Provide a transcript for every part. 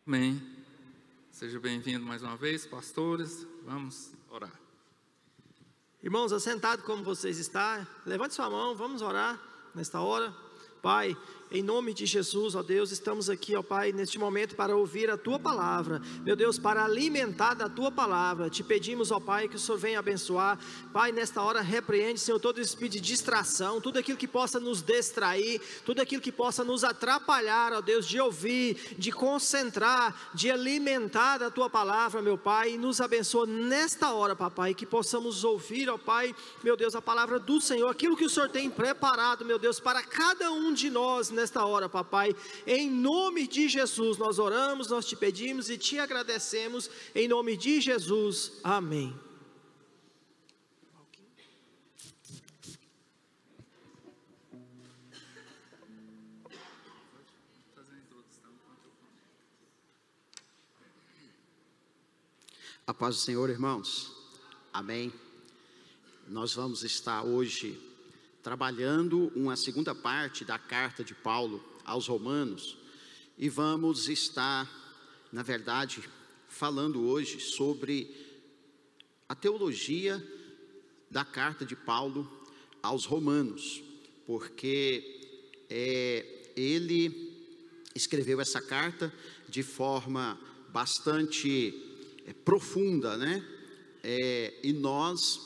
Amém. Seja bem-vindo mais uma vez, pastores. Vamos orar. Irmãos, assentado como vocês estão, levante sua mão, vamos orar nesta hora. Pai, em nome de Jesus, ó Deus, estamos aqui, ó Pai, neste momento para ouvir a Tua palavra, meu Deus, para alimentar da Tua palavra. Te pedimos, ó Pai, que o Senhor venha abençoar. Pai, nesta hora repreende, Senhor, todo espírito de distração, tudo aquilo que possa nos distrair, tudo aquilo que possa nos atrapalhar, ó Deus, de ouvir, de concentrar, de alimentar da Tua palavra, meu Pai, e nos abençoa nesta hora, papai, que possamos ouvir, ó Pai, meu Deus, a palavra do Senhor, aquilo que o Senhor tem preparado, meu Deus, para cada um de nós nesta hora, papai. Em nome de Jesus nós oramos, nós te pedimos e te agradecemos, em nome de Jesus, amém. A paz do Senhor, irmãos, amém. Nós vamos estar hoje trabalhando uma segunda parte da carta de Paulo aos Romanos, e vamos estar, na verdade, falando hoje sobre a teologia da carta de Paulo aos Romanos, porque ele escreveu essa carta de forma bastante profunda, né? E nós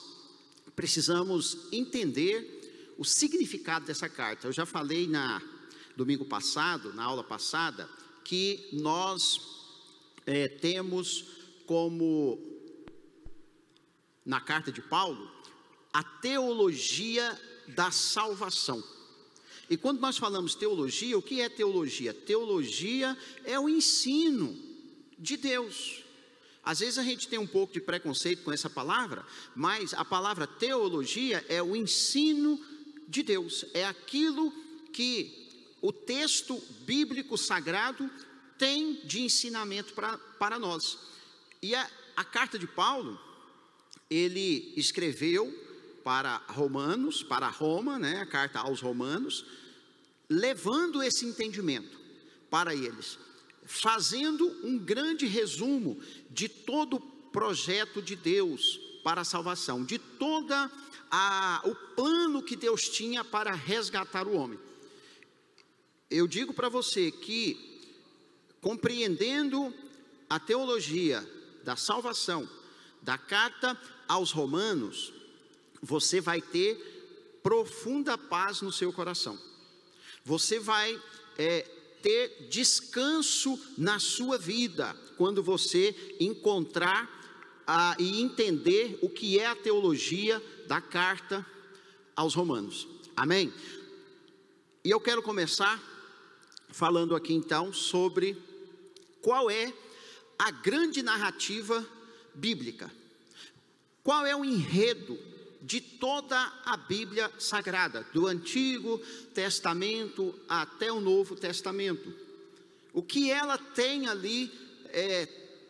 precisamos entender o significado dessa carta. Eu já falei domingo passado, na aula passada, que nós temos como, na carta de Paulo, a teologia da salvação. E quando nós falamos teologia, o que é teologia? Teologia é o ensino de Deus. Às vezes a gente tem um pouco de preconceito com essa palavra, mas a palavra teologia é o ensino de Deus, é aquilo que o texto bíblico sagrado tem de ensinamento para nós. E a carta de Paulo, ele escreveu para Romanos, para Roma, né, a carta aos Romanos, levando esse entendimento para eles, fazendo um grande resumo de todo o projeto de Deus para a salvação, de toda o plano que Deus tinha para resgatar o homem. Eu digo para você que, compreendendo a teologia da salvação, da carta aos Romanos, você vai ter profunda paz no seu coração. Você vai ter descanso na sua vida, quando você encontrar e entender o que é a teologia da carta aos Romanos, amém? E eu quero começar falando aqui então sobre qual é a grande narrativa bíblica, qual é o enredo de toda a Bíblia Sagrada, do Antigo Testamento até o Novo Testamento, o que ela tem ali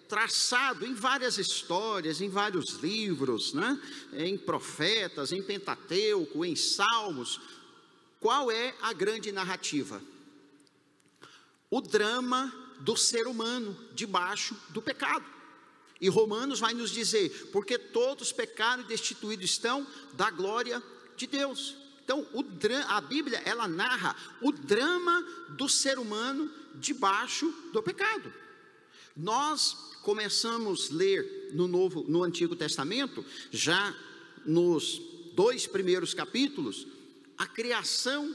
traçado em várias histórias, em vários livros, né? Em profetas, em Pentateuco, em Salmos. Qual é a grande narrativa? O drama do ser humano debaixo do pecado. E Romanos vai nos dizer, porque todos pecaram e destituídos estão da glória de Deus. Então a Bíblia, ela narra o drama do ser humano debaixo do pecado. Nós começamos a ler no Antigo Testamento, já nos 2 primeiros capítulos, a criação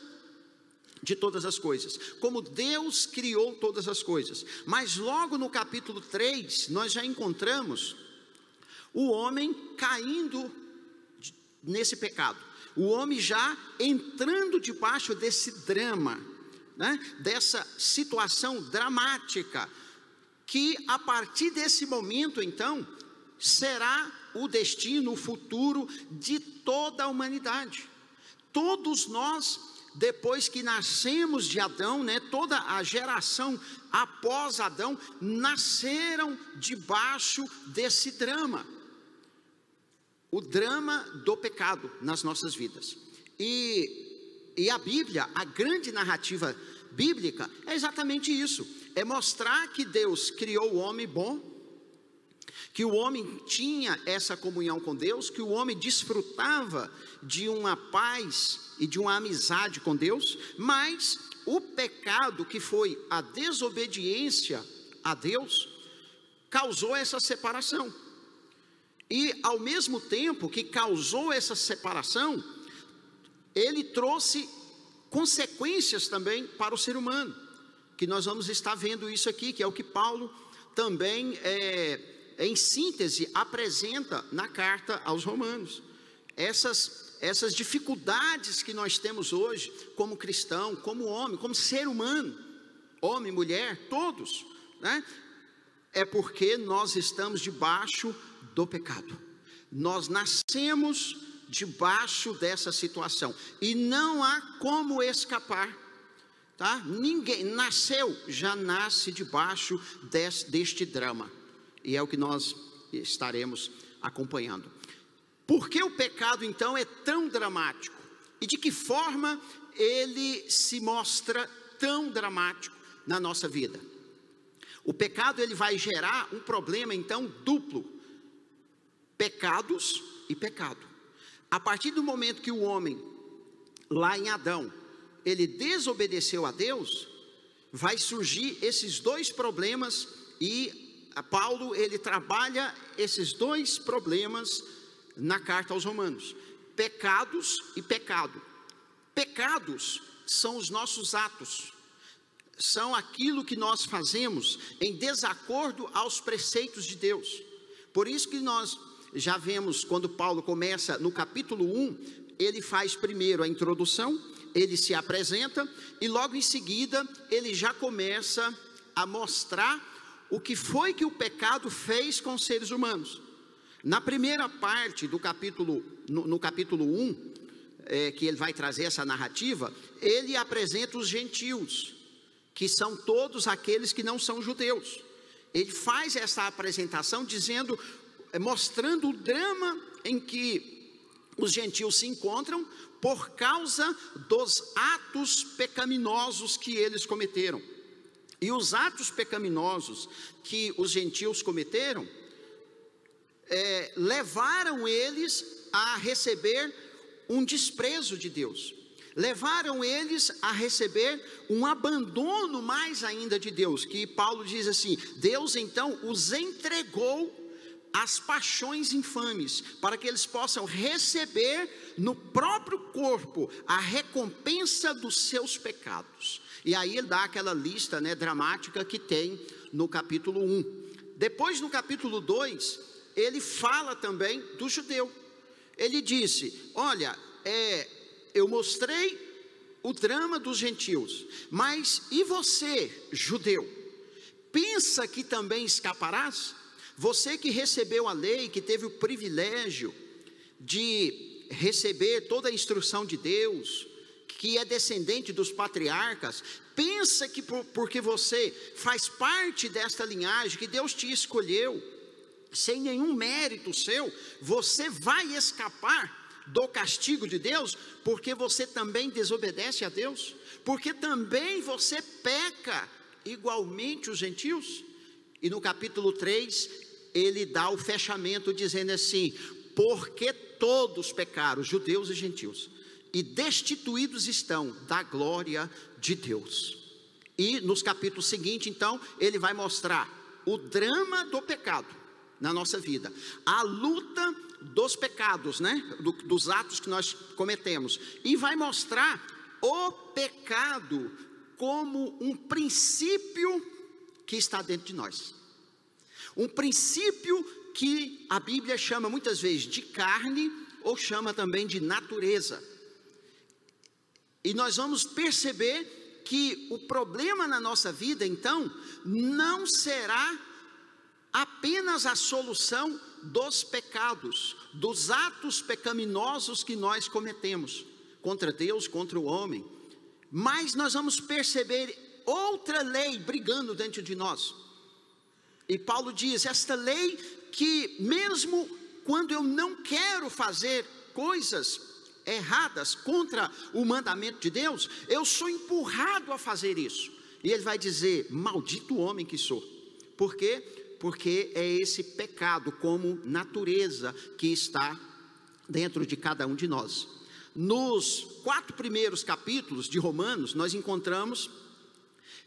de todas as coisas, como Deus criou todas as coisas. Mas logo no capítulo 3, nós já encontramos o homem caindo nesse pecado, o homem já entrando debaixo desse drama, né? Dessa situação dramática, que a partir desse momento então, será o destino, o futuro de toda a humanidade. Todos nós, depois que nascemos de Adão, né, toda a geração após Adão, nasceram debaixo desse drama, o drama do pecado nas nossas vidas. E a Bíblia, a grande narrativa bíblica, é exatamente isso. é mostrar que Deus criou o homem bom, que o homem tinha essa comunhão com Deus, que o homem desfrutava de uma paz e de uma amizade com Deus, mas o pecado, que foi a desobediência a Deus, causou essa separação. E ao mesmo tempo que causou essa separação, ele trouxe consequências também para o ser humano, que nós vamos estar vendo isso aqui, que é o que Paulo também, em síntese, apresenta na carta aos Romanos. Essas dificuldades que nós temos hoje, como cristão, como homem, como ser humano, homem, mulher, todos, né? É porque nós estamos debaixo do pecado. Nós nascemos debaixo dessa situação e não há como escapar, tá? Ninguém nasceu, já nasce debaixo deste drama, e é o que nós estaremos acompanhando. Por que o pecado então é tão dramático? E de que forma ele se mostra tão dramático na nossa vida? O pecado, ele vai gerar um problema então duplo: pecados e pecado. A partir do momento que o homem, lá em Adão, ele desobedeceu a Deus, vai surgir esses dois problemas, e Paulo, ele trabalha esses dois problemas na carta aos Romanos: pecados e pecado. Pecados são os nossos atos, são aquilo que nós fazemos em desacordo aos preceitos de Deus. Por isso que nós já vemos, quando Paulo começa no capítulo 1, ele faz primeiro a introdução, ele se apresenta, e logo em seguida ele já começa a mostrar o que foi que o pecado fez com os seres humanos. Na primeira parte do capítulo, no capítulo 1, que ele vai trazer essa narrativa, ele apresenta os gentios, que são todos aqueles que não são judeus. Ele faz essa apresentação dizendo, mostrando o drama em que os gentios se encontram por causa dos atos pecaminosos que eles cometeram. E os atos pecaminosos que os gentios cometeram levaram eles a receber um desprezo de Deus, levaram eles a receber um abandono mais ainda de Deus, que Paulo diz assim: Deus então os entregou às paixões infames, para que eles possam receber no próprio corpo a recompensa dos seus pecados. E aí ele dá aquela lista, né, dramática que tem no capítulo 1. Depois, no capítulo 2, ele fala também do judeu. Ele disse: olha, eu mostrei o drama dos gentios, mas e você, judeu? Pensa que também escaparás? Você que recebeu a lei, que teve o privilégio de receber toda a instrução de Deus, que é descendente dos patriarcas, pensa que porque você faz parte desta linhagem, que Deus te escolheu, sem nenhum mérito seu, você vai escapar do castigo de Deus, porque você também desobedece a Deus, porque também você peca igualmente os gentios? E no capítulo 3, ele dá o fechamento dizendo assim: porque todos pecaram, judeus e gentios, e destituídos estão da glória de Deus. E nos capítulos seguintes, então, ele vai mostrar o drama do pecado na nossa vida, a luta dos pecados, né? Dos atos que nós cometemos, e vai mostrar o pecado como um princípio que está dentro de nós, um princípio que a Bíblia chama muitas vezes de carne, ou chama também de natureza. E nós vamos perceber que o problema na nossa vida, então, não será apenas a solução dos pecados, dos atos pecaminosos que nós cometemos contra Deus, contra o homem, mas nós vamos perceber outra lei brigando dentro de nós. E Paulo diz: esta lei que mesmo quando eu não quero fazer coisas erradas contra o mandamento de Deus, eu sou empurrado a fazer isso. e ele vai dizer: maldito homem que sou. Por quê? Porque é esse pecado como natureza que está dentro de cada um de nós. Nos 4 primeiros capítulos de Romanos, nós encontramos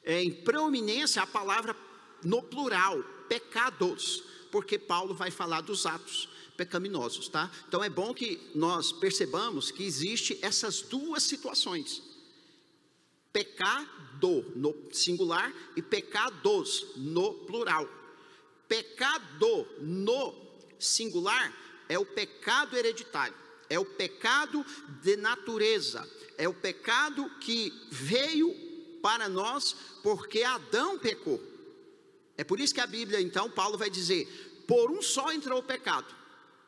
em preeminência a palavra no plural, pecados, porque Paulo vai falar dos atos pecaminosos, tá? Então é bom que nós percebamos que existe essas duas situações: pecado no singular e pecados no plural. Pecado no singular é o pecado hereditário, é o pecado de natureza, é o pecado que veio para nós porque Adão pecou. É por isso que a Bíblia, então, Paulo vai dizer: por um só entrou o pecado,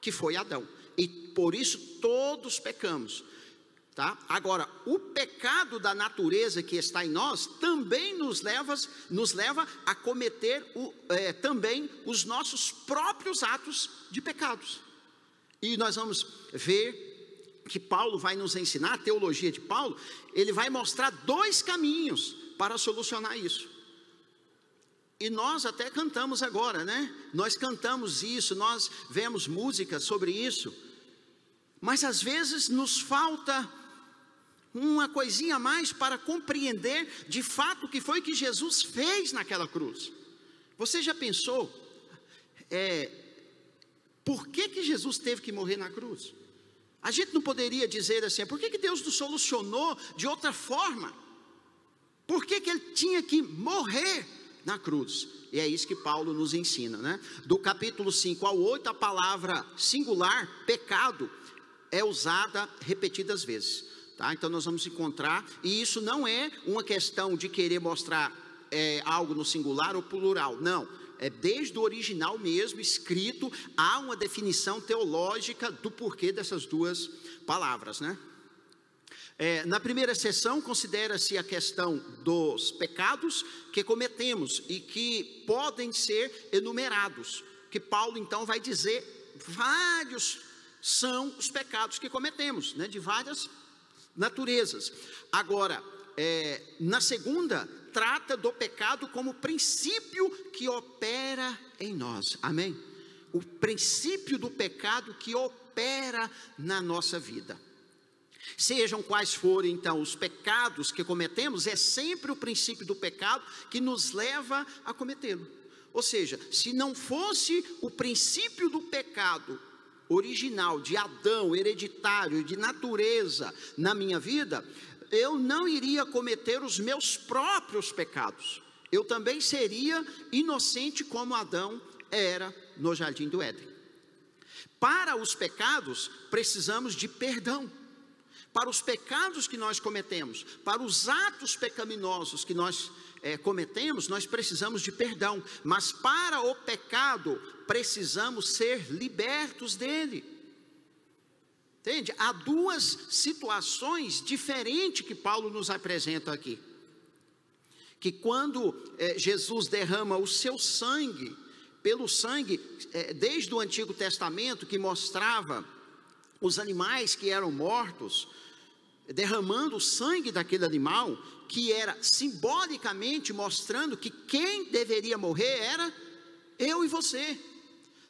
que foi Adão, e por isso todos pecamos, tá? Agora, o pecado da natureza que está em nós também nos leva a cometer também os nossos próprios atos de pecados. E nós vamos ver que Paulo vai nos ensinar, a teologia de Paulo, ele vai mostrar 2 caminhos para solucionar isso. E nós até cantamos agora, né? Nós cantamos isso, nós vemos música sobre isso, mas às vezes nos falta uma coisinha a mais para compreender de fato o que foi que Jesus fez naquela cruz. Você já pensou por que Jesus teve que morrer na cruz? A gente não poderia dizer assim: por que Deus não solucionou de outra forma? Por que ele tinha que morrer na cruz? E é isso que Paulo nos ensina, né? Do capítulo 5 ao 8, a palavra singular, pecado, é usada repetidas vezes, tá? Então nós vamos encontrar, e isso não é uma questão de querer mostrar algo no singular ou plural, não. É desde o original mesmo, escrito, há uma definição teológica do porquê dessas duas palavras, né? Na primeira sessão, considera-se a questão dos pecados que cometemos e que podem ser enumerados, que Paulo então vai dizer vários são os pecados que cometemos, né, de várias naturezas. Agora, na segunda, trata do pecado como princípio que opera em nós, amém? O princípio do pecado que opera na nossa vida. Sejam quais forem então os pecados que cometemos, é sempre o princípio do pecado que nos leva a cometê-lo. Ou seja, se não fosse o princípio do pecado original de Adão, hereditário, de natureza na minha vida, eu não iria cometer os meus próprios pecados. Eu também seria inocente como Adão era no jardim do Éden. Para os pecados, precisamos de perdão. Para os pecados que nós cometemos, para os atos pecaminosos que nós cometemos, nós precisamos de perdão. Mas para o pecado, precisamos ser libertos dele. Entende? Há duas situações diferentes que Paulo nos apresenta aqui. Que quando Jesus derrama o seu sangue, pelo sangue, desde o Antigo Testamento, que mostrava os animais que eram mortos, derramando o sangue daquele animal, que era simbolicamente mostrando que quem deveria morrer era eu e você.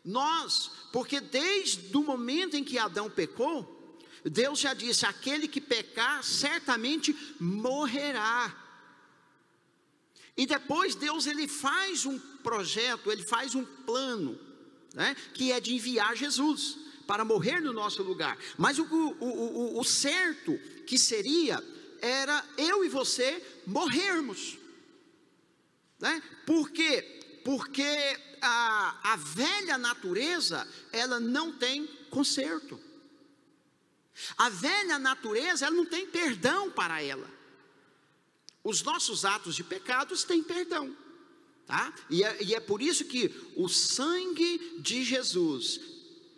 Nós, porque desde o momento em que Adão pecou, Deus já disse: aquele que pecar certamente morrerá. E depois Deus ele faz um projeto, ele faz um plano, né, que é de enviar Jesus para morrer no nosso lugar. Mas o certo que seria, era eu e você morrermos, né? Por quê? Porque a velha natureza, ela não tem conserto. A velha natureza, ela não tem perdão para ela. Os nossos atos de pecados têm perdão, tá? E é por isso que o sangue de Jesus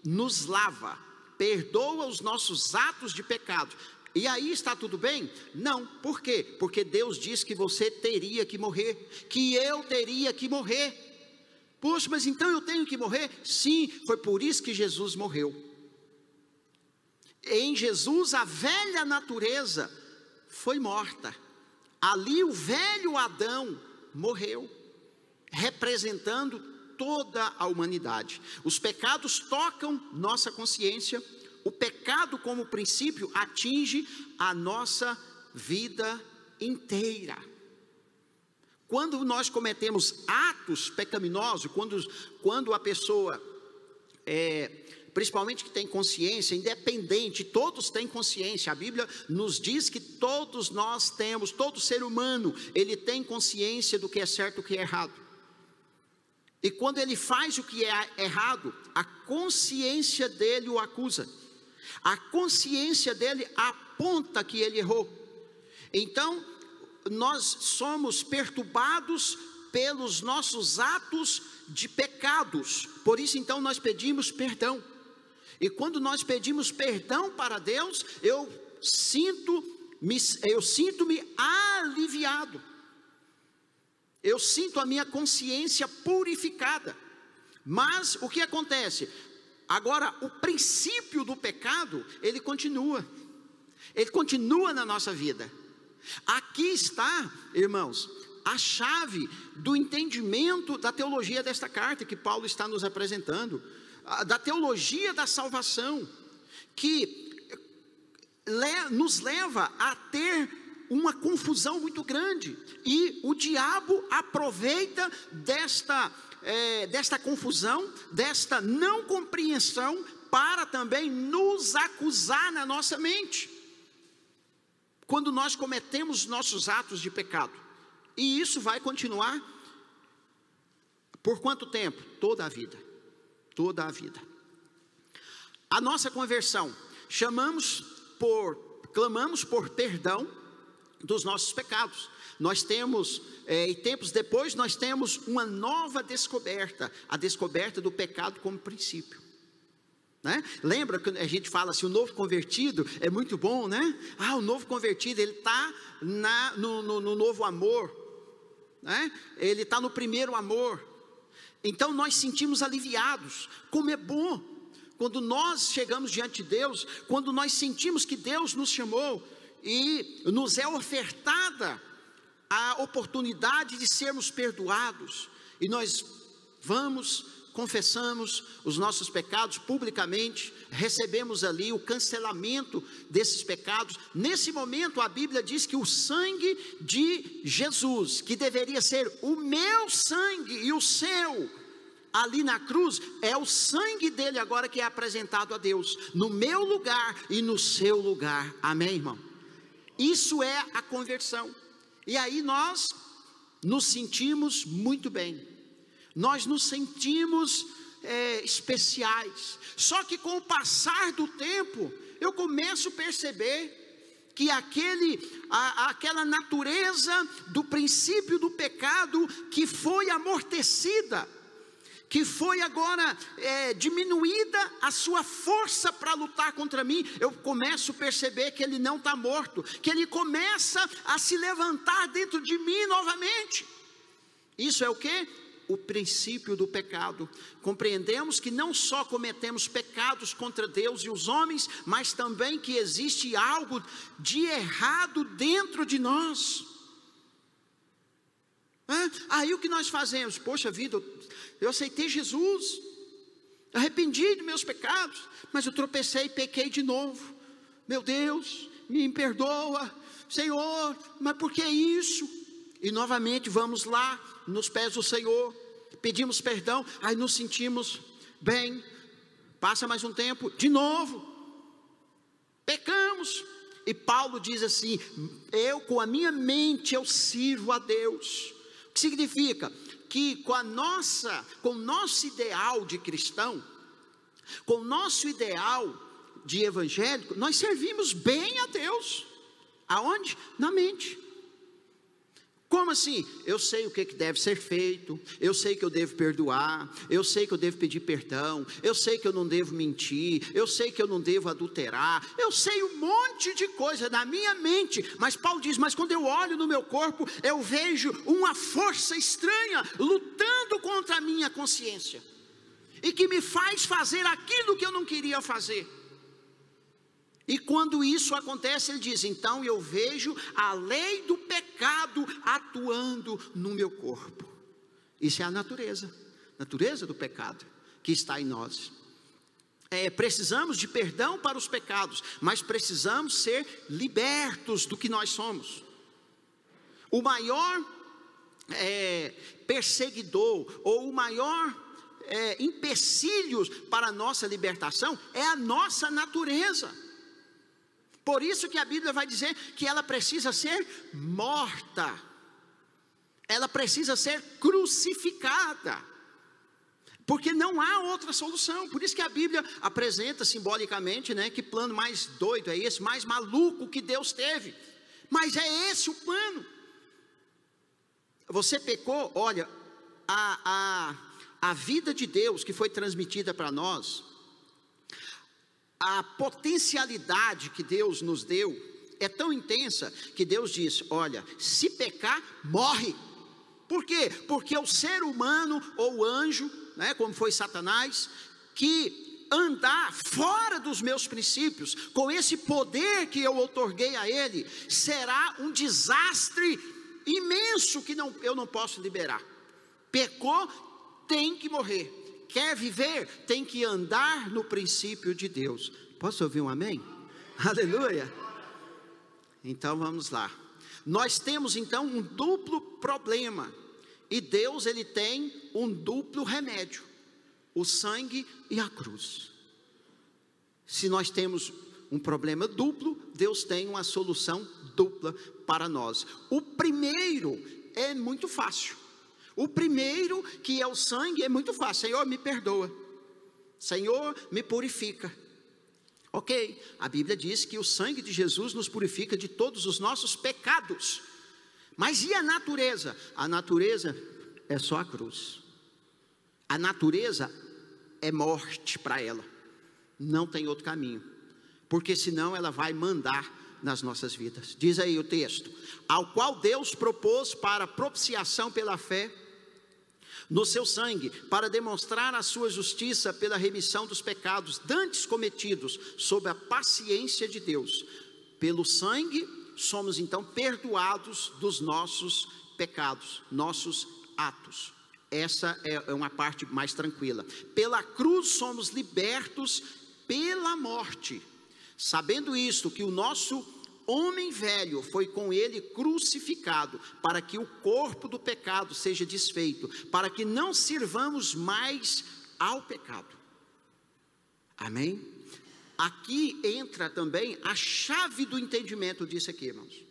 nos lava, perdoa os nossos atos de pecado. E aí está tudo bem? Não. Por quê? Porque Deus diz que você teria que morrer, que eu teria que morrer. Poxa, mas então eu tenho que morrer? Sim, foi por isso que Jesus morreu. Em Jesus a velha natureza foi morta, Ali o velho Adão morreu, representando toda a humanidade. Os pecados tocam nossa consciência. O pecado como princípio atinge a nossa vida inteira. Quando nós cometemos atos pecaminosos, quando a pessoa, principalmente que tem consciência, independente, todos têm consciência, a Bíblia nos diz que todos nós temos, todo ser humano, ele tem consciência do que é certo e o que é errado. E quando ele faz o que é errado, a consciência dele o acusa. A consciência dele aponta que ele errou. Então, nós somos perturbados pelos nossos atos de pecados. Por isso, então, nós pedimos perdão. E quando nós pedimos perdão para Deus, eu sinto-me aliviado. Eu sinto a minha consciência purificada. Mas o que acontece? Agora, o princípio do pecado, ele continua na nossa vida. Aqui está, irmãos, a chave do entendimento da teologia desta carta que Paulo está nos apresentando, da teologia da salvação, que nos leva a ter uma confusão muito grande, e o diabo aproveita desta confusão, desta não compreensão, para também nos acusar na nossa mente, quando nós cometemos nossos atos de pecado. E isso vai continuar por quanto tempo? Toda a vida. Toda a vida. A nossa conversão, clamamos por perdão dos nossos pecados. Nós temos, e tempos depois, nós temos uma nova descoberta, a descoberta do pecado como princípio, né? Lembra que a gente fala assim, o novo convertido é muito bom, né? O novo convertido, ele está no novo amor, né? Ele está no primeiro amor. Então nós sentimos aliviados. Como é bom quando nós chegamos diante de Deus, quando nós sentimos que Deus nos chamou e nos é ofertada a oportunidade de sermos perdoados, e nós vamos, confessamos os nossos pecados publicamente, recebemos ali o cancelamento desses pecados. Nesse momento a Bíblia diz que o sangue de Jesus, que deveria ser o meu sangue e o seu, ali na cruz, é o sangue dele agora que é apresentado a Deus, no meu lugar e no seu lugar. Amém, irmão? Isso é a conversão. E aí nós nos sentimos muito bem, nós nos sentimos especiais. Só que com o passar do tempo, eu começo a perceber que aquela natureza do princípio do pecado que foi amortecida, que foi agora diminuída a sua força para lutar contra mim, eu começo a perceber que ele não está morto, que ele começa a se levantar dentro de mim novamente. Isso é o quê? O princípio do pecado. Compreendemos que não só cometemos pecados contra Deus e os homens, mas também que existe algo de errado dentro de nós. Aí o que nós fazemos? Poxa vida, eu aceitei Jesus, arrependi de meus pecados, mas eu tropecei e pequei de novo. Meu Deus, me perdoa, Senhor, mas por que isso? E novamente vamos lá nos pés do Senhor, pedimos perdão, aí nos sentimos bem, passa mais um tempo, de novo, pecamos. E Paulo diz assim, com a minha mente eu sirvo a Deus. O que significa? Que com o nosso ideal de cristão, com o nosso ideal de evangélico, nós servimos bem a Deus. Aonde? Na mente. Como assim? Eu sei o que deve ser feito, eu sei que eu devo perdoar, eu sei que eu devo pedir perdão, eu sei que eu não devo mentir, eu sei que eu não devo adulterar, eu sei um monte de coisa na minha mente, mas Paulo diz, mas quando eu olho no meu corpo, eu vejo uma força estranha lutando contra a minha consciência, e que me faz fazer aquilo que eu não queria fazer. E quando isso acontece, ele diz, então eu vejo a lei do pecado pecado atuando no meu corpo. Isso é a natureza do pecado que está em nós. Precisamos de perdão para os pecados, mas precisamos ser libertos do que nós somos. O maior perseguidor, ou o maior empecilho para a nossa libertação é a nossa natureza. Por isso que a Bíblia vai dizer que ela precisa ser morta, ela precisa ser crucificada, porque não há outra solução. Por isso que a Bíblia apresenta simbolicamente, né, que plano mais doido é esse, mais maluco que Deus teve. Mas é esse o plano. Você pecou, olha, a vida de Deus que foi transmitida para nós, a potencialidade que Deus nos deu é tão intensa que Deus diz: olha, se pecar, morre. Por quê? Porque o ser humano ou o anjo, né, como foi Satanás, que andar fora dos meus princípios, com esse poder que eu outorguei a ele, será um desastre imenso que eu não posso liberar. Pecou, tem que morrer. Quer viver, tem que andar no princípio de Deus. Posso ouvir um amém? Aleluia. Então vamos lá. Nós temos então um duplo problema, e Deus, ele tem um duplo remédio: o sangue e a cruz. Se nós temos um problema duplo, Deus tem uma solução dupla para nós. O primeiro é muito fácil. O primeiro, que é o sangue, é muito fácil. Senhor, me perdoa. Senhor, me purifica. Ok, a Bíblia diz que o sangue de Jesus nos purifica de todos os nossos pecados. Mas e a natureza? A natureza é só a cruz. A natureza é morte para ela. Não tem outro caminho. Porque senão ela vai mandar nas nossas vidas. Diz aí o texto: ao qual Deus propôs para propiciação pela fé no seu sangue, para demonstrar a sua justiça pela remissão dos pecados dantes cometidos sob a paciência de Deus. Pelo sangue somos então perdoados dos nossos pecados, nossos atos. Essa é uma parte mais tranquila. Pela cruz somos libertos pela morte. Sabendo isto, que o nosso homem velho foi com ele crucificado, para que o corpo do pecado seja desfeito, para que não sirvamos mais ao pecado. Amém? Aqui entra também a chave do entendimento disso aqui, irmãos.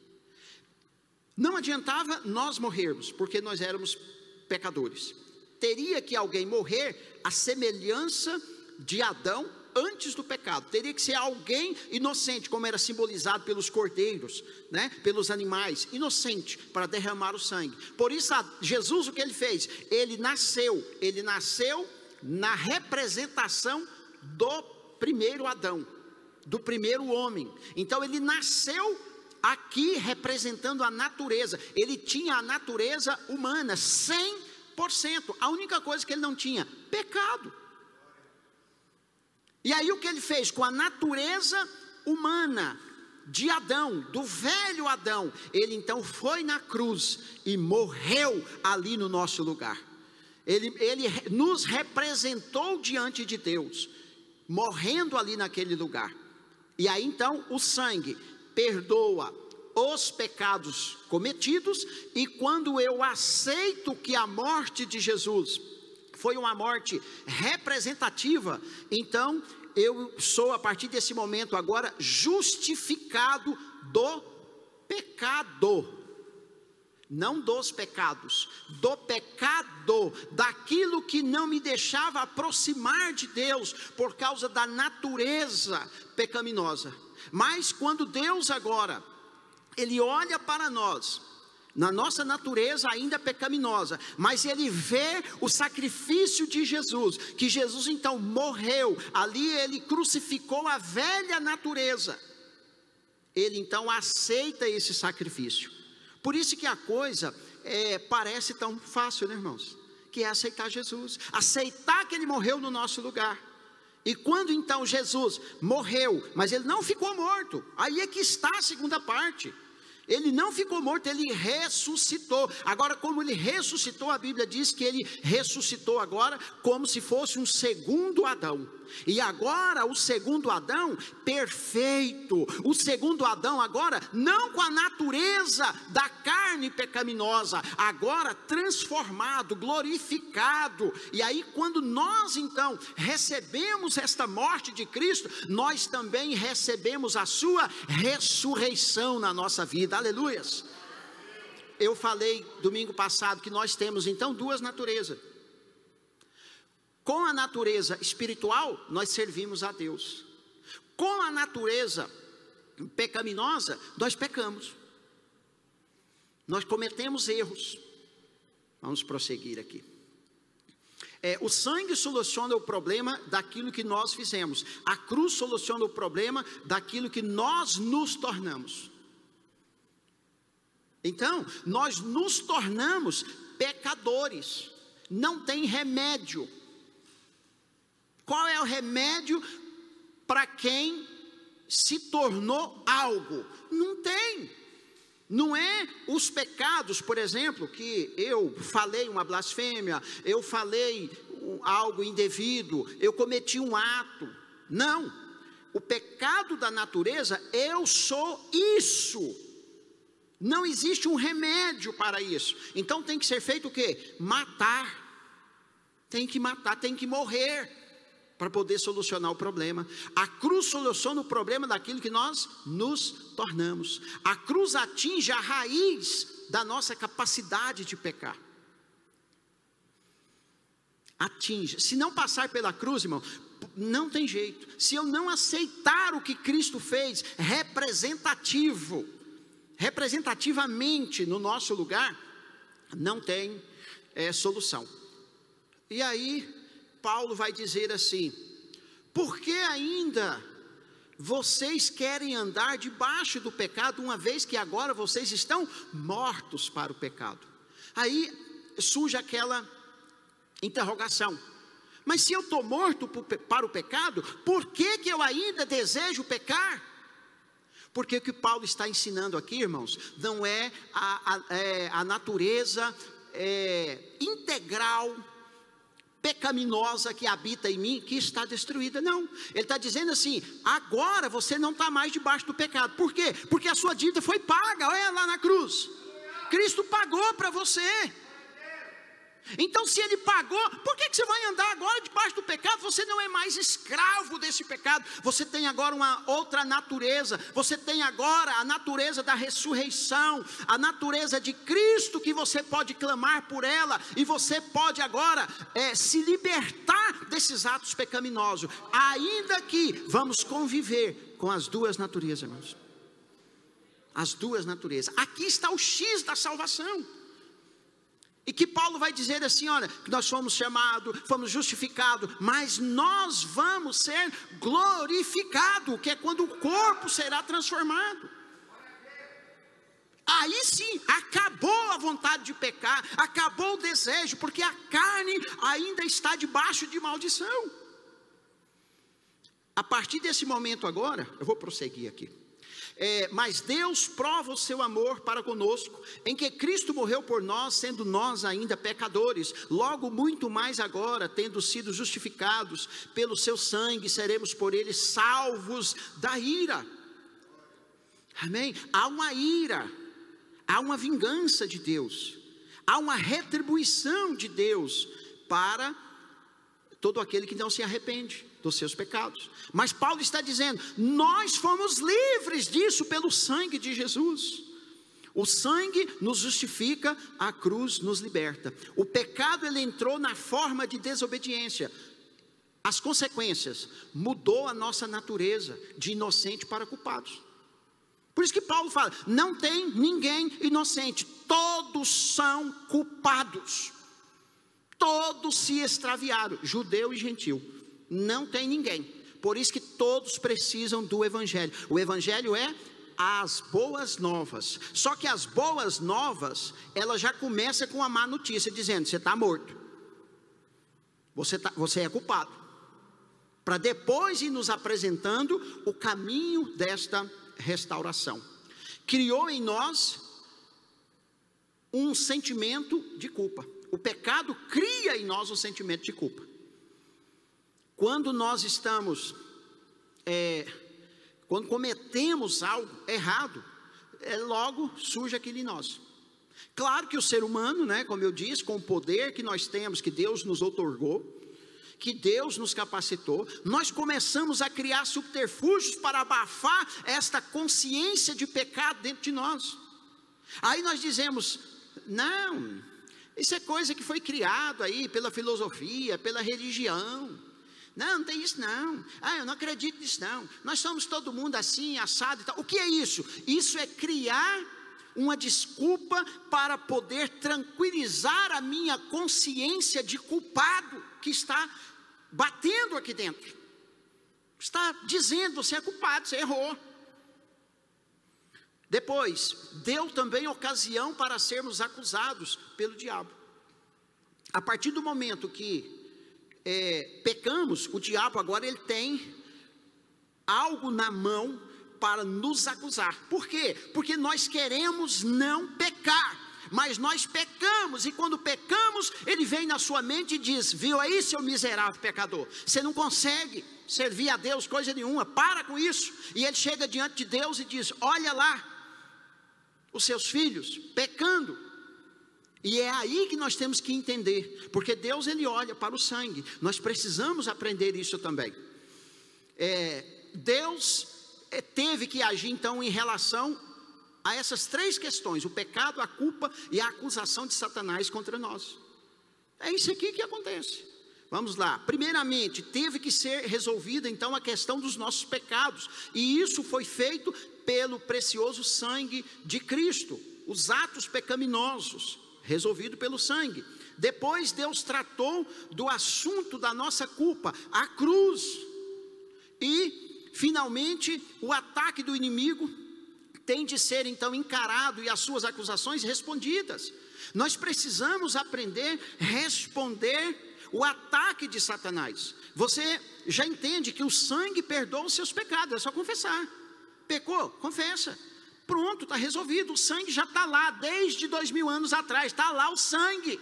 Não adiantava nós morrermos, porque nós éramos pecadores. Teria que alguém morrer à semelhança de Adão antes do pecado. Teria que ser alguém inocente, como era simbolizado pelos cordeiros, né? Pelos animais, inocente, para derramar o sangue. Por isso Jesus, o que ele fez? Ele nasceu na representação do primeiro Adão, do primeiro homem. Então ele nasceu aqui representando a natureza. Ele tinha a natureza humana 100%. A única coisa que ele não tinha: pecado. E aí o que ele fez com a natureza humana de Adão, do velho Adão? Ele então foi na cruz e morreu ali no nosso lugar. Ele nos representou diante de Deus, morrendo ali naquele lugar. E aí então o sangue perdoa os pecados cometidos. E quando eu aceito que a morte de Jesus foi uma morte representativa, então eu sou, a partir desse momento agora, justificado do pecado. Não dos pecados, do pecado, daquilo que não me deixava aproximar de Deus, por causa da natureza pecaminosa. Mas quando Deus agora, Ele olha para nós, na nossa natureza ainda pecaminosa, mas Ele vê o sacrifício de Jesus, que Jesus então morreu, ali Ele crucificou a velha natureza. Ele então aceita esse sacrifício. Por isso que a coisa parece tão fácil, né, irmãos? Que é aceitar Jesus, aceitar que Ele morreu no nosso lugar. E quando então Jesus morreu, mas Ele não ficou morto, aí é que está a segunda parte. Ele não ficou morto, ele ressuscitou. Agora, como ele ressuscitou, a Bíblia diz que ele ressuscitou agora como se fosse um segundo Adão. E agora o segundo Adão perfeito, o segundo Adão agora não com a natureza da carne pecaminosa, agora transformado, glorificado. E aí quando nós então recebemos esta morte de Cristo, nós também recebemos a sua ressurreição na nossa vida, aleluias. Eu falei domingo passado que nós temos então duas naturezas. Com a natureza espiritual, nós servimos a Deus. Com a natureza pecaminosa, nós pecamos. Nós cometemos erros. Vamos prosseguir aqui. O sangue soluciona o problema daquilo que nós fizemos. A cruz soluciona o problema daquilo que nós nos tornamos. Então, nós nos tornamos pecadores. Não tem remédio. Qual é o remédio para quem se tornou algo? Não tem. Não é os pecados, por exemplo, que eu falei uma blasfêmia, eu falei algo indevido, eu cometi um ato. Não. O pecado da natureza, eu sou isso. Não existe um remédio para isso. Então tem que ser feito o quê? Matar. Tem que matar, tem que morrer para poder solucionar o problema. A cruz soluciona o problema daquilo que nós nos tornamos. A cruz atinge a raiz da nossa capacidade de pecar. Atinge. Se não passar pela cruz, irmão, não tem jeito. Se eu não aceitar o que Cristo fez, representativamente no nosso lugar, não tem solução. E aí Paulo vai dizer assim: por que ainda vocês querem andar debaixo do pecado, uma vez que agora vocês estão mortos para o pecado? Aí surge aquela interrogação: mas se eu estou morto para o pecado, por que eu ainda desejo pecar? Porque o que Paulo está ensinando aqui, irmãos, não é a natureza integral pecaminosa que habita em mim, que está destruída, não. Ele está dizendo assim: agora você não está mais debaixo do pecado. Por quê? Porque a sua dívida foi paga, olha lá na cruz. Cristo pagou para você. Então se ele pagou, por que você vai andar agora debaixo do pecado? Você não é mais escravo desse pecado. Você tem agora uma outra natureza. Você tem agora a natureza da ressurreição, a natureza de Cristo, que você pode clamar por ela, e você pode agora se libertar desses atos pecaminosos, ainda que vamos conviver com as duas naturezas, irmãos. As duas naturezas. Aqui está o X da salvação. E que Paulo vai dizer assim: olha, que nós fomos chamados, fomos justificados, mas nós vamos ser glorificados, que é quando o corpo será transformado. Aí sim, acabou a vontade de pecar, acabou o desejo, porque a carne ainda está debaixo de maldição. A partir desse momento agora, eu vou prosseguir aqui. Mas Deus prova o seu amor para conosco, em que Cristo morreu por nós, sendo nós ainda pecadores. Logo muito mais agora, tendo sido justificados pelo seu sangue, seremos por ele salvos da ira. Amém? Há uma ira, há uma vingança de Deus, há uma retribuição de Deus para todo aquele que não se arrepende dos seus pecados. Mas Paulo está dizendo: nós fomos livres disso pelo sangue de Jesus. O sangue nos justifica, a cruz nos liberta. O pecado, ele entrou na forma de desobediência. As consequências, mudou a nossa natureza de inocente para culpados. Por isso que Paulo fala: não tem ninguém inocente, todos são culpados. Todos se extraviaram, judeu e gentil. Não tem ninguém. Por isso que todos precisam do Evangelho. O Evangelho é as boas novas. Só que as boas novas, ela já começa com a má notícia, dizendo: você está morto. Você é culpado. Para depois ir nos apresentando o caminho desta restauração. criou em nós um sentimento de culpa. O pecado cria em nós um sentimento de culpa. Quando nós estamos, quando cometemos algo errado, logo surge aquilo em nós. Claro que o ser humano, né, como eu disse, com o poder que nós temos, que Deus nos outorgou, que Deus nos capacitou, nós começamos a criar subterfúgios para abafar esta consciência de pecado dentro de nós. Aí nós dizemos, não, isso é coisa que foi criado aí pela filosofia, pela religião. Não tem isso não. Eu não acredito nisso não. Nós somos todo mundo assim, assado e tal. O que é isso? Isso é criar uma desculpa para poder tranquilizar a minha consciência de culpado que está batendo aqui dentro. Está dizendo, você é culpado, você errou. Depois, deu também ocasião para sermos acusados pelo diabo. A partir do momento que pecamos, o diabo agora ele tem algo na mão para nos acusar. Por quê? Porque nós queremos não pecar, mas nós pecamos, e quando pecamos, ele vem na sua mente e diz, viu aí seu miserável pecador, você não consegue servir a Deus coisa nenhuma, para com isso. E ele chega diante de Deus e diz, olha lá, os seus filhos pecando. E é aí que nós temos que entender, porque Deus ele olha para o sangue, nós precisamos aprender isso também. Deus teve que agir então em relação a essas três questões: o pecado, a culpa e a acusação de Satanás contra nós. É isso aqui que acontece. Vamos lá. Primeiramente, teve que ser resolvida então a questão dos nossos pecados, e isso foi feito pelo precioso sangue de Cristo. Os atos pecaminosos, resolvido pelo sangue. Depois Deus tratou do assunto da nossa culpa, a cruz. E finalmente o ataque do inimigo tem de ser então encarado e as suas acusações respondidas. Nós precisamos aprender a responder o ataque de Satanás. Você já entende que o sangue perdoa os seus pecados, é só confessar. Pecou? Confessa. Pronto, está resolvido, o sangue já está lá, desde 2000 anos atrás, está lá o sangue.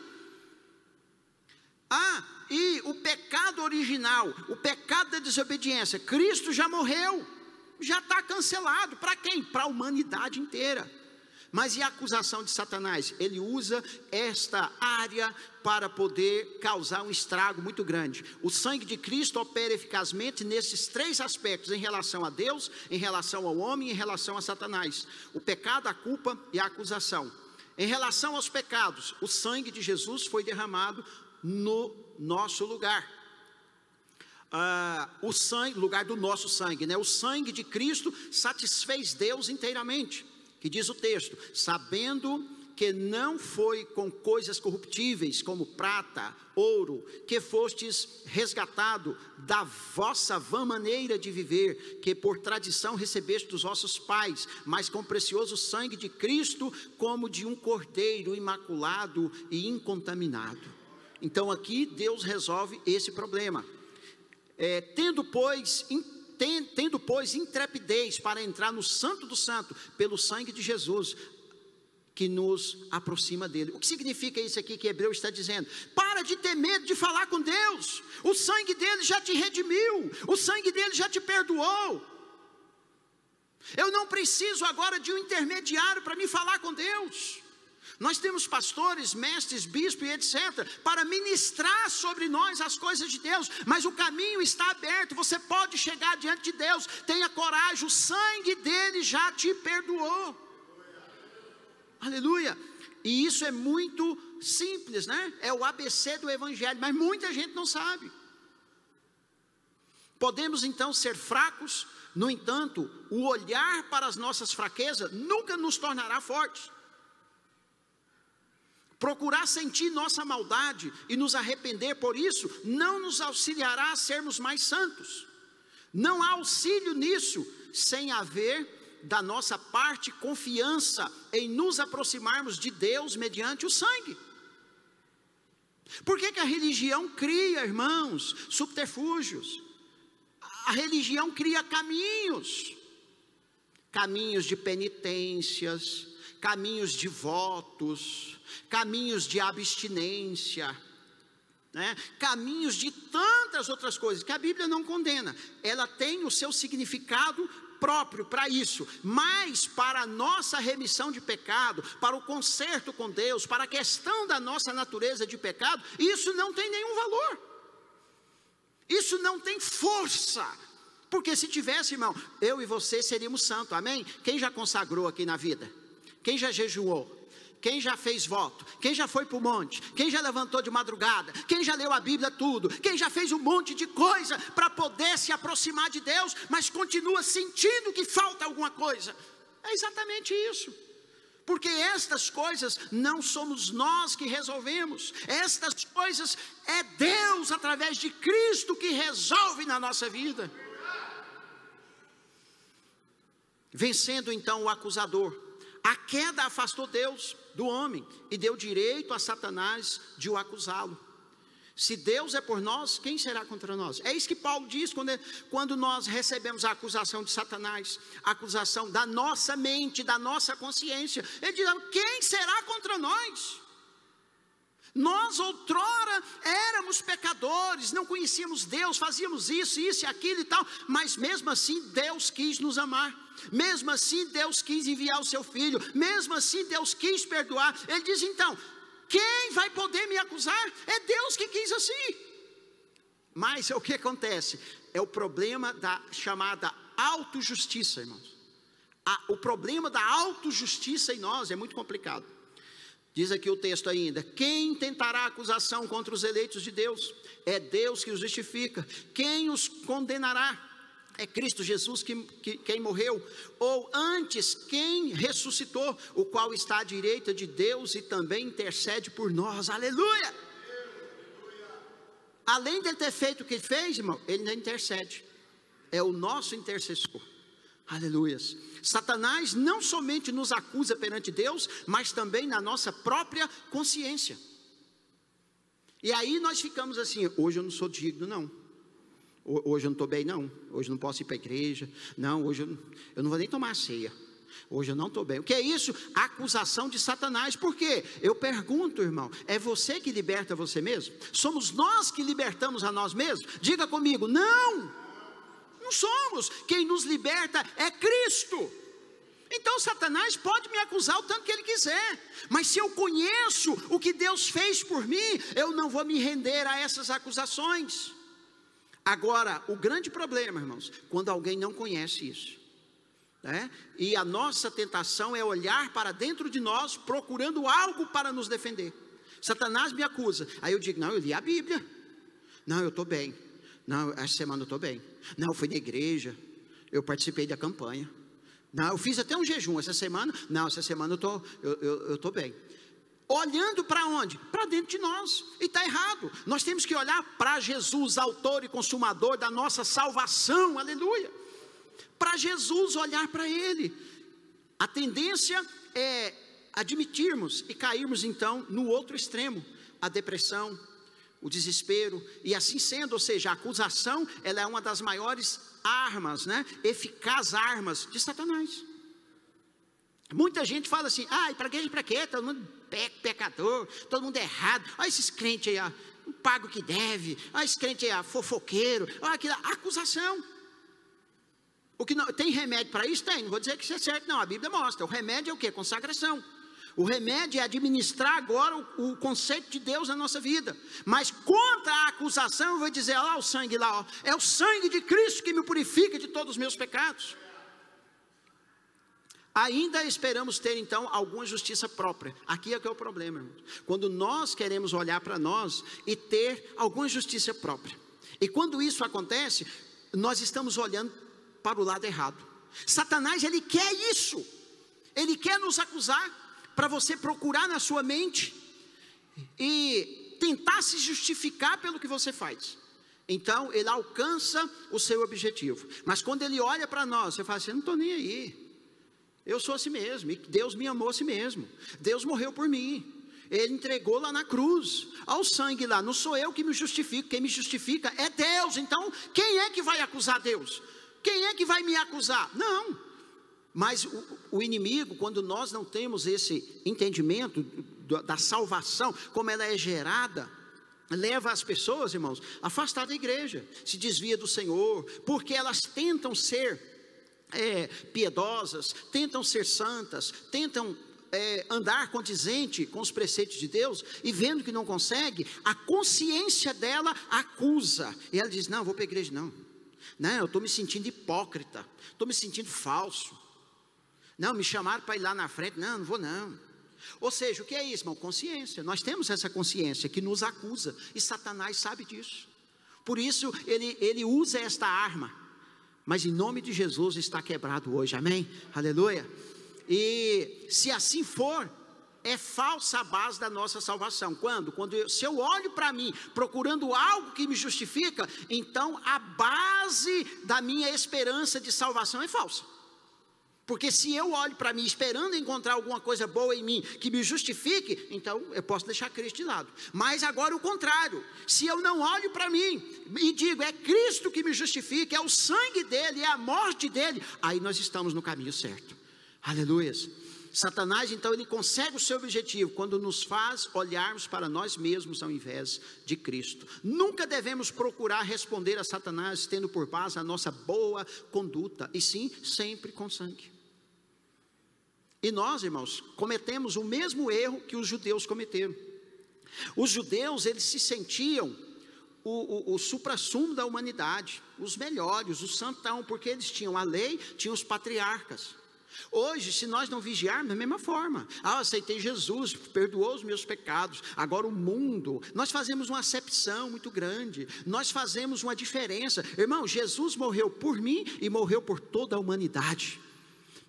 E o pecado original, o pecado da desobediência, Cristo já morreu, já está cancelado. Para quem? Para a humanidade inteira. Mas e a acusação de Satanás? Ele usa esta área para poder causar um estrago muito grande. O sangue de Cristo opera eficazmente nesses três aspectos: em relação a Deus, em relação ao homem, em relação a Satanás. O pecado, a culpa e a acusação. Em relação aos pecados, o sangue de Jesus foi derramado no nosso lugar. O sangue, lugar do nosso sangue, né? O sangue de Cristo satisfez Deus inteiramente. Que diz o texto, sabendo que não foi com coisas corruptíveis, como prata, ouro, que fostes resgatado da vossa vã maneira de viver, que por tradição recebeste dos vossos pais, mas com o precioso sangue de Cristo, como de um cordeiro imaculado e incontaminado. Então aqui Deus resolve esse problema. Tendo, pois, intrepidez para entrar no Santo do Santo, pelo sangue de Jesus, que nos aproxima dele. O que significa isso aqui que Hebreus está dizendo? Para de ter medo de falar com Deus. O sangue dele já te redimiu, o sangue dele já te perdoou. Eu não preciso agora de um intermediário para me falar com Deus. Nós temos pastores, mestres, bispos e etc. para ministrar sobre nós as coisas de Deus, mas o caminho está aberto, você pode chegar diante de Deus, tenha coragem, o sangue dele já te perdoou. Aleluia. E isso é muito simples, né? É o ABC do Evangelho, mas muita gente não sabe. Podemos então ser fracos, no entanto, o olhar para as nossas fraquezas nunca nos tornará fortes. Procurar sentir nossa maldade e nos arrepender por isso, não nos auxiliará a sermos mais santos. Não há auxílio nisso, sem haver da nossa parte confiança em nos aproximarmos de Deus mediante o sangue. Por que a religião cria, irmãos, subterfúgios? A religião cria caminhos. caminhos de penitências, caminhos de votos, caminhos de abstinência, né? Caminhos de tantas outras coisas que a Bíblia não condena. Ela tem o seu significado próprio para isso, mas para a nossa remissão de pecado, para o conserto com Deus, para a questão da nossa natureza de pecado, isso não tem nenhum valor, isso não tem força, porque se tivesse, irmão, eu e você seríamos santos, amém? Quem já consagrou aqui na vida? Quem já jejuou? Quem já fez voto? Quem já foi para o monte? Quem já levantou de madrugada? Quem já leu a Bíblia tudo? Quem já fez um monte de coisa para poder se aproximar de Deus, mas continua sentindo que falta alguma coisa? É exatamente isso. Porque estas coisas não somos nós que resolvemos. Estas coisas é Deus através de Cristo que resolve na nossa vida. Vencendo então o acusador, a queda afastou Deus do homem e deu direito a Satanás de o acusá-lo. Se Deus é por nós, quem será contra nós? É isso que Paulo diz quando nós recebemos a acusação de Satanás, a acusação da nossa mente, da nossa consciência. Ele diz: quem será contra nós? Nós outrora éramos pecadores, não conhecíamos Deus, fazíamos isso e aquilo e tal, mas mesmo assim Deus quis nos amar, mesmo assim Deus quis enviar o seu Filho, mesmo assim Deus quis perdoar. Ele diz então: quem vai poder me acusar? É Deus que quis assim. Mas o que acontece? É o problema da chamada autojustiça, irmãos. O problema da autojustiça em nós é muito complicado. Diz aqui o texto ainda: quem tentará acusação contra os eleitos de Deus? É Deus que os justifica. Quem os condenará? É Cristo Jesus quem morreu, ou antes, quem ressuscitou, o qual está à direita de Deus e também intercede por nós. Aleluia! Além de ele ter feito o que ele fez, irmão, ele ainda intercede. É o nosso intercessor. Aleluias. Satanás não somente nos acusa perante Deus, mas também na nossa própria consciência. E aí nós ficamos assim: hoje eu não sou digno, não. Hoje eu não estou bem, não. Hoje eu não posso ir para a igreja. Não, hoje eu não vou nem tomar a ceia. Hoje eu não estou bem. O que é isso? Acusação de Satanás. Por quê? Eu pergunto, irmão, é você que liberta você mesmo? Somos nós que libertamos a nós mesmos? Diga comigo: não somos. Quem nos liberta é Cristo. Então Satanás pode me acusar o tanto que ele quiser, mas se eu conheço o que Deus fez por mim, eu não vou me render a essas acusações. Agora, o grande problema, irmãos, quando alguém não conhece isso, né? E a nossa tentação é olhar para dentro de nós, procurando algo para nos defender. Satanás me acusa, aí eu digo: não, eu li a Bíblia, não, eu estou bem, não, essa semana eu estou bem, não, eu fui na igreja, eu participei da campanha, não, eu fiz até um jejum essa semana, não, essa semana eu estou bem. Olhando para onde? Para dentro de nós, e está errado. Nós temos que olhar para Jesus, autor e consumador da nossa salvação, aleluia. Para Jesus, olhar para Ele. A tendência é admitirmos e cairmos então no outro extremo, a depressão, o desespero, e assim sendo, ou seja, a acusação, ela é uma das maiores armas, né? Eficaz armas de Satanás. Muita gente fala assim: para quê? Todo mundo pecador, todo mundo errado. Olha esses crentes aí, não paga o que deve. Olha esse crente aí, fofoqueiro. Olha aquilo, acusação. O que não, tem remédio para isso? Tem, não vou dizer que isso é certo, não. A Bíblia mostra. O remédio é o quê? Consagração. O remédio é administrar agora o conceito de Deus na nossa vida. Mas contra a acusação, eu vou dizer: olha lá o sangue lá, ó. É o sangue de Cristo que me purifica de todos os meus pecados. Ainda esperamos ter então alguma justiça própria. Aqui é que é o problema, irmãos. Quando nós queremos olhar para nós e ter alguma justiça própria. E quando isso acontece, nós estamos olhando para o lado errado. Satanás, ele quer isso. Ele quer nos acusar, para você procurar na sua mente e tentar se justificar pelo que você faz. Então ele alcança o seu objetivo. Mas quando ele olha para nós, você fala assim: eu não estou nem aí. Eu sou assim mesmo, e Deus me amou assim mesmo. Deus morreu por mim. Ele entregou lá na cruz. Olha o sangue lá, não sou eu que me justifico. Quem me justifica é Deus. Então quem é que vai acusar Deus? Quem é que vai me acusar? Não. Mas o inimigo, quando nós não temos esse entendimento da salvação, como ela é gerada, leva as pessoas, irmãos, a afastar da igreja, se desvia do Senhor, porque elas tentam ser piedosas, tentam ser santas, tentam andar condizente com os preceitos de Deus, e vendo que não consegue, a consciência dela acusa, e ela diz: não, vou para a igreja não, eu estou me sentindo hipócrita, estou me sentindo falso, não, me chamaram para ir lá na frente, não vou não. Ou seja, o que é isso, irmão? Consciência. Nós temos essa consciência que nos acusa, e Satanás sabe disso, por isso ele usa esta arma, mas em nome de Jesus está quebrado hoje, amém? Aleluia. E se assim for, é falsa a base da nossa salvação. Se eu olho para mim procurando algo que me justifica, então a base da minha esperança de salvação é falsa. Porque se eu olho para mim esperando encontrar alguma coisa boa em mim que me justifique, então eu posso deixar Cristo de lado. Mas agora o contrário, se eu não olho para mim e digo: é Cristo que me justifica, é o sangue dele, é a morte dele, aí nós estamos no caminho certo. Aleluias. Satanás, então, ele consegue o seu objetivo quando nos faz olharmos para nós mesmos ao invés de Cristo. Nunca devemos procurar responder a Satanás tendo por base a nossa boa conduta, e sim, sempre com sangue. E nós, irmãos, cometemos o mesmo erro que os judeus cometeram. Os judeus, eles se sentiam o suprassumo da humanidade, os melhores, o santão, porque eles tinham a lei, tinham os patriarcas. Hoje, se nós não vigiarmos, da mesma forma: eu aceitei Jesus, perdoou os meus pecados, agora o mundo, nós fazemos uma acepção muito grande, nós fazemos uma diferença. Irmão, Jesus morreu por mim e morreu por toda a humanidade,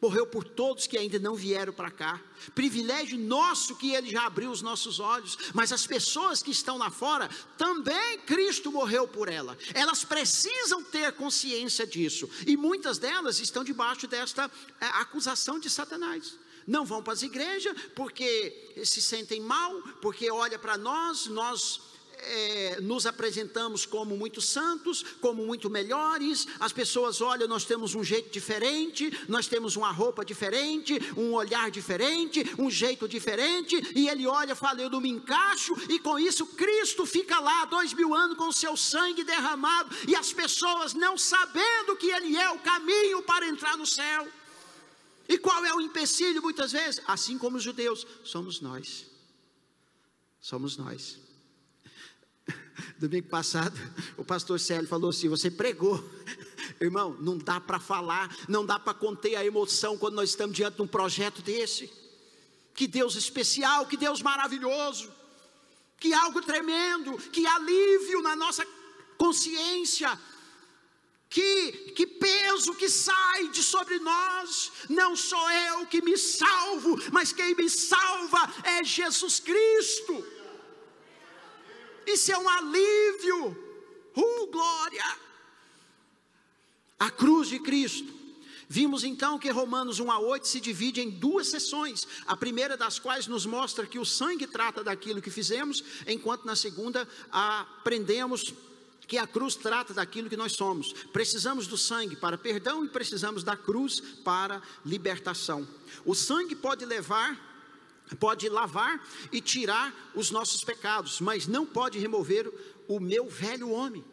morreu por todos que ainda não vieram para cá. Privilégio nosso que ele já abriu os nossos olhos, mas as pessoas que estão lá fora, também Cristo morreu por elas precisam ter consciência disso, e muitas delas estão debaixo desta acusação de Satanás. Não vão para as igrejas porque se sentem mal, porque olha para nós nos apresentamos como muito santos, como muito melhores. As pessoas olham, nós temos um jeito diferente, nós temos uma roupa diferente, um olhar diferente, um jeito diferente, e ele olha e fala: eu não me encaixo, e com isso Cristo fica lá 2000 anos com o seu sangue derramado, e as pessoas não sabendo que ele é o caminho para entrar no céu. E qual é o empecilho muitas vezes? Assim como os judeus, somos nós. Domingo passado, o pastor Célio falou assim: você pregou. Irmão, não dá para falar, não dá para conter a emoção quando nós estamos diante de um projeto desse. Que Deus especial, que Deus maravilhoso, que algo tremendo, que alívio na nossa consciência, que peso que sai de sobre nós. Não sou eu que me salvo, mas quem me salva é Jesus Cristo. Isso é um alívio, glória, a cruz de Cristo. Vimos então que Romanos 1:8 se divide em duas seções, a primeira das quais nos mostra que o sangue trata daquilo que fizemos, enquanto na segunda aprendemos que a cruz trata daquilo que nós somos. Precisamos do sangue para perdão e precisamos da cruz para libertação. O sangue pode lavar e tirar os nossos pecados, mas não pode remover o meu velho homem.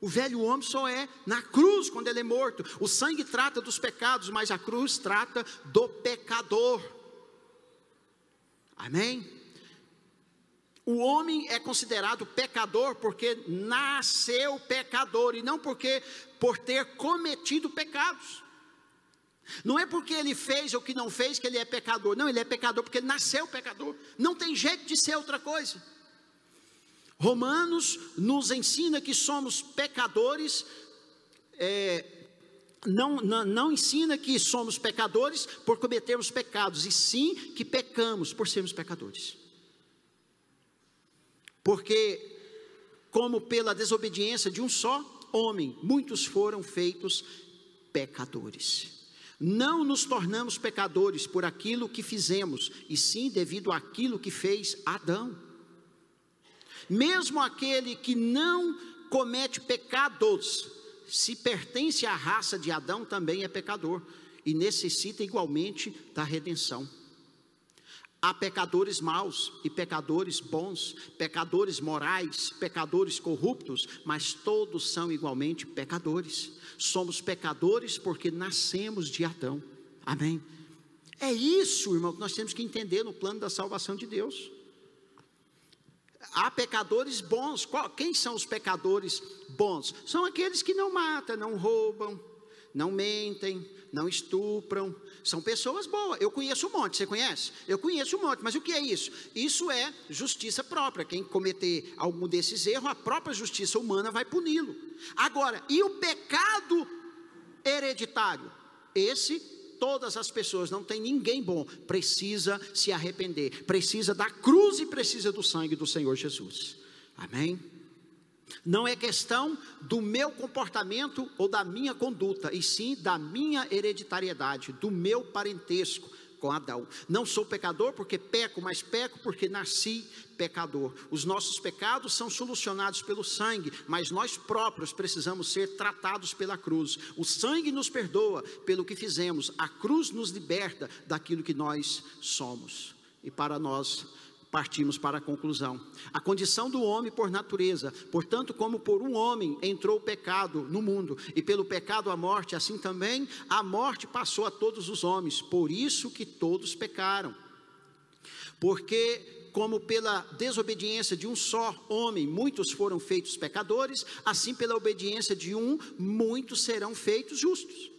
O velho homem só é na cruz, quando ele é morto. O sangue trata dos pecados, mas a cruz trata do pecador. Amém? O homem é considerado pecador porque nasceu pecador, e não por ter cometido pecados. Não é porque ele fez ou que não fez que ele é pecador. Não, ele é pecador porque ele nasceu pecador. Não tem jeito de ser outra coisa. Romanos nos ensina que somos pecadores. Não ensina que somos pecadores por cometermos pecados, e sim que pecamos por sermos pecadores. Porque, como pela desobediência de um só homem, muitos foram feitos pecadores. Não nos tornamos pecadores por aquilo que fizemos, e sim devido àquilo que fez Adão. Mesmo aquele que não comete pecados, se pertence à raça de Adão, também é pecador. e necessita igualmente da redenção. Há pecadores maus e pecadores bons, pecadores morais, pecadores corruptos, mas todos são igualmente pecadores. Somos pecadores porque nascemos de Adão. Amém? É isso, irmão, que nós temos que entender no plano da salvação de Deus. Há pecadores bons. Quem são os pecadores bons? São aqueles que não matam, não roubam, não mentem, não estupram. São pessoas boas. Eu conheço um monte, você conhece? Eu conheço um monte, mas o que é isso? Isso é justiça própria. Quem cometer algum desses erros, a própria justiça humana vai puni-lo. Agora, e o pecado hereditário? Esse, todas as pessoas, não tem ninguém bom, precisa se arrepender, precisa da cruz e precisa do sangue do Senhor Jesus. Amém? Não é questão do meu comportamento ou da minha conduta, e sim da minha hereditariedade, do meu parentesco com Adão. Não sou pecador porque peco, mas peco porque nasci pecador. Os nossos pecados são solucionados pelo sangue, mas nós próprios precisamos ser tratados pela cruz. O sangue nos perdoa pelo que fizemos, a cruz nos liberta daquilo que nós somos. E para nós partimos para a conclusão. A condição do homem por natureza, portanto, como por um homem entrou o pecado no mundo, e pelo pecado a morte, assim também a morte passou a todos os homens, por isso que todos pecaram. Porque como pela desobediência de um só homem, muitos foram feitos pecadores, assim pela obediência de um, muitos serão feitos justos.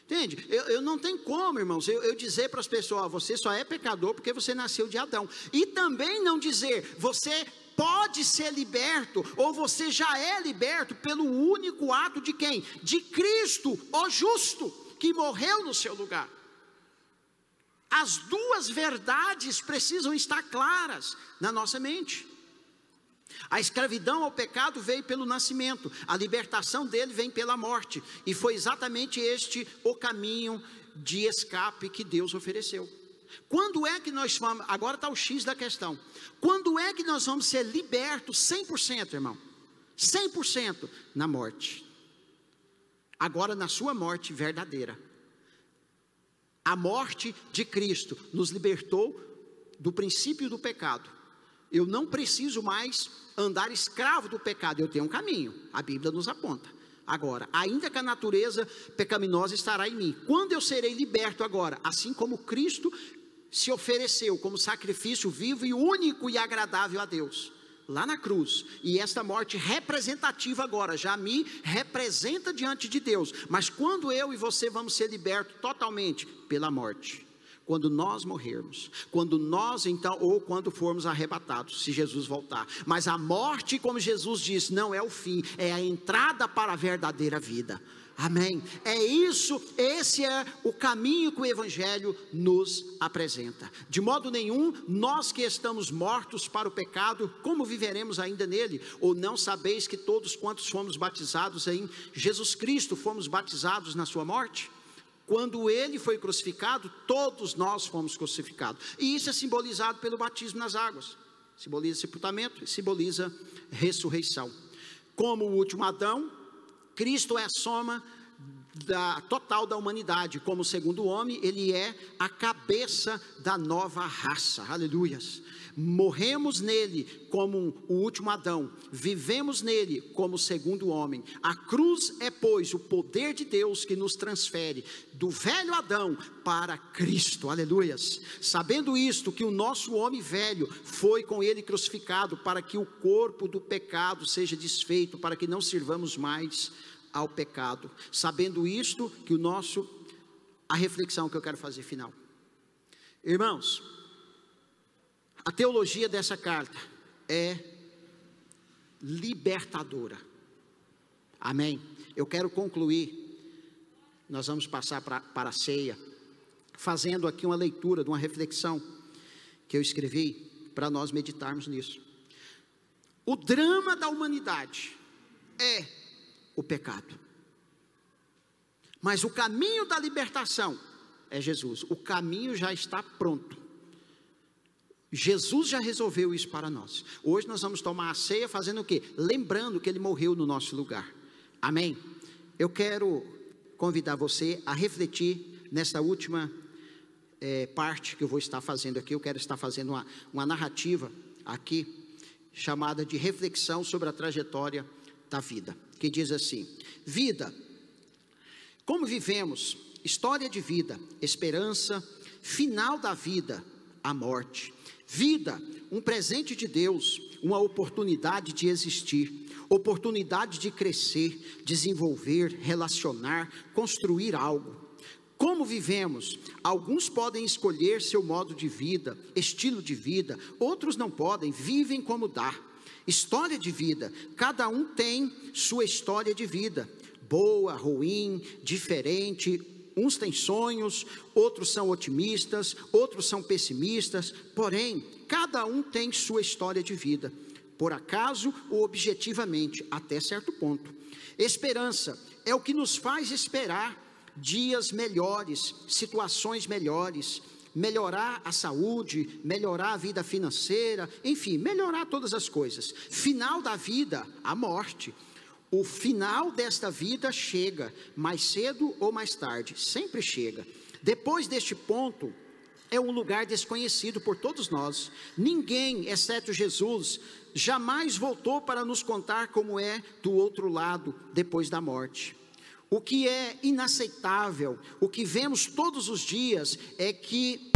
Entende? Eu não tenho como, irmãos, eu dizer para as pessoas, você só é pecador porque você nasceu de Adão. E também não dizer, você pode ser liberto, ou você já é liberto pelo único ato de quem? De Cristo, o justo, que morreu no seu lugar. As duas verdades precisam estar claras na nossa mente. A escravidão ao pecado veio pelo nascimento, a libertação dele vem pela morte, e foi exatamente este o caminho de escape que Deus ofereceu. Quando é que nós vamos, agora está o X da questão, quando é que nós vamos ser libertos 100%, irmão? 100% na morte. Agora na sua morte verdadeira. A morte de Cristo nos libertou do princípio do pecado. Eu não preciso mais andar escravo do pecado, eu tenho um caminho, a Bíblia nos aponta. Agora, ainda que a natureza pecaminosa estará em mim, quando eu serei liberto agora, assim como Cristo se ofereceu como sacrifício vivo e único e agradável a Deus, lá na cruz, e esta morte representativa agora, já me representa diante de Deus, mas quando eu e você vamos ser libertos totalmente pela morte? Quando nós morrermos, quando nós então, ou quando formos arrebatados, se Jesus voltar. Mas a morte, como Jesus diz, não é o fim, é a entrada para a verdadeira vida. Amém? É isso, esse é o caminho que o Evangelho nos apresenta. De modo nenhum, nós que estamos mortos para o pecado, como viveremos ainda nele? Ou não sabeis que todos quantos fomos batizados em Jesus Cristo, fomos batizados na sua morte? Quando ele foi crucificado, todos nós fomos crucificados. E isso é simbolizado pelo batismo nas águas. Simboliza sepultamento e simboliza ressurreição. Como o último Adão, Cristo é a soma total da humanidade. Como o segundo homem, ele é a cabeça da nova raça. Aleluias. Morremos nele como o último Adão, vivemos nele como o segundo homem. A cruz é, pois, o poder de Deus que nos transfere do velho Adão para Cristo, aleluias. Sabendo isto, que o nosso homem velho foi com ele crucificado, para que o corpo do pecado seja desfeito, para que não sirvamos mais ao pecado. Sabendo isto, que a reflexão que eu quero fazer final. Irmãos, a teologia dessa carta é libertadora. Amém? Eu quero concluir, nós vamos passar para a ceia, fazendo aqui uma leitura de uma reflexão que eu escrevi para nós meditarmos nisso. O drama da humanidade é o pecado. Mas o caminho da libertação é Jesus. O caminho já está pronto. Jesus já resolveu isso para nós. Hoje nós vamos tomar a ceia fazendo o quê? Lembrando que ele morreu no nosso lugar. Amém? Eu quero convidar você a refletir nesta última parte que eu vou estar fazendo aqui, eu quero estar fazendo uma narrativa aqui, chamada de reflexão sobre a trajetória da vida, que diz assim: vida, como vivemos, história de vida, esperança, final da vida, a morte. Vida, um presente de Deus, uma oportunidade de existir, oportunidade de crescer, desenvolver, relacionar, construir algo. Como vivemos? Alguns podem escolher seu modo de vida, estilo de vida, outros não podem, vivem como dá. História de vida, cada um tem sua história de vida, boa, ruim, diferente. Uns têm sonhos, outros são otimistas, outros são pessimistas, porém, cada um tem sua história de vida, por acaso ou objetivamente, até certo ponto. Esperança é o que nos faz esperar dias melhores, situações melhores, melhorar a saúde, melhorar a vida financeira, enfim, melhorar todas as coisas. Final da vida, a morte. O final desta vida chega, mais cedo ou mais tarde, sempre chega. Depois deste ponto, é um lugar desconhecido por todos nós. Ninguém, exceto Jesus, jamais voltou para nos contar como é do outro lado, depois da morte. O que é inaceitável, o que vemos todos os dias, é que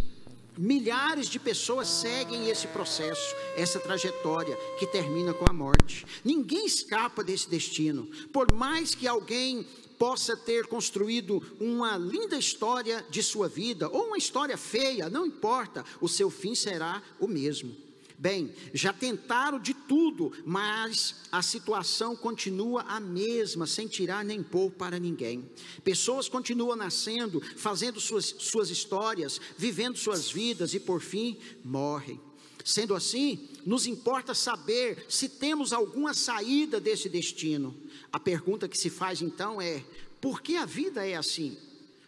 milhares de pessoas seguem esse processo, essa trajetória que termina com a morte. Ninguém escapa desse destino. Por mais que alguém possa ter construído uma linda história de sua vida, ou uma história feia, não importa, o seu fim será o mesmo. Bem, já tentaram de tudo, mas a situação continua a mesma, sem tirar nem pôr para ninguém. Pessoas continuam nascendo, fazendo suas histórias, vivendo suas vidas e por fim morrem. Sendo assim, nos importa saber se temos alguma saída desse destino. A pergunta que se faz então é: por que a vida é assim?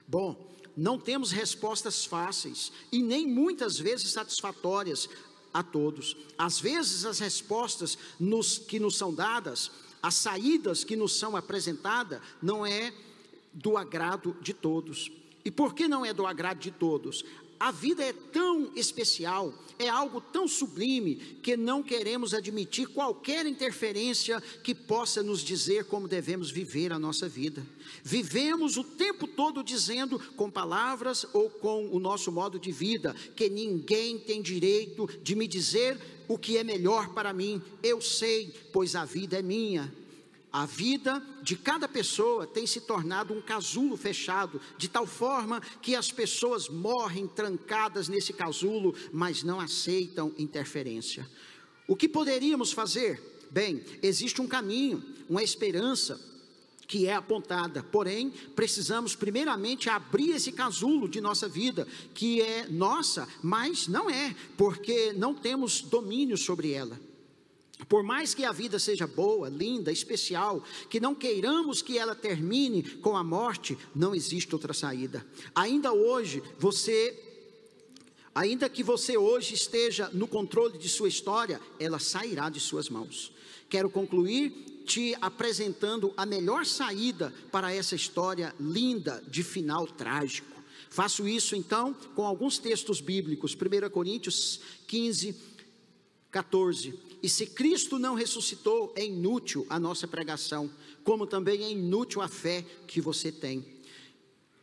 Bom, não temos respostas fáceis e nem muitas vezes satisfatórias a todos. Às vezes as respostas que nos são dadas, as saídas que nos são apresentadas, não é do agrado de todos. E por que não é do agrado de todos? A vida é tão especial, é algo tão sublime, que não queremos admitir qualquer interferência que possa nos dizer como devemos viver a nossa vida. Vivemos o tempo todo dizendo, com palavras ou com o nosso modo de vida, que ninguém tem direito de me dizer o que é melhor para mim. Eu sei, pois a vida é minha. A vida de cada pessoa tem se tornado um casulo fechado, de tal forma que as pessoas morrem trancadas nesse casulo, mas não aceitam interferência. O que poderíamos fazer? Bem, existe um caminho, uma esperança que é apontada, porém, precisamos primeiramente abrir esse casulo de nossa vida, que é nossa, mas não é, porque não temos domínio sobre ela. Por mais que a vida seja boa, linda, especial, que não queiramos que ela termine com a morte, não existe outra saída. Ainda que você hoje esteja no controle de sua história, ela sairá de suas mãos. Quero concluir te apresentando a melhor saída para essa história linda de final trágico. Faço isso então com alguns textos bíblicos. 1 Coríntios 15, 14. E se Cristo não ressuscitou, é inútil a nossa pregação, como também é inútil a fé que você tem.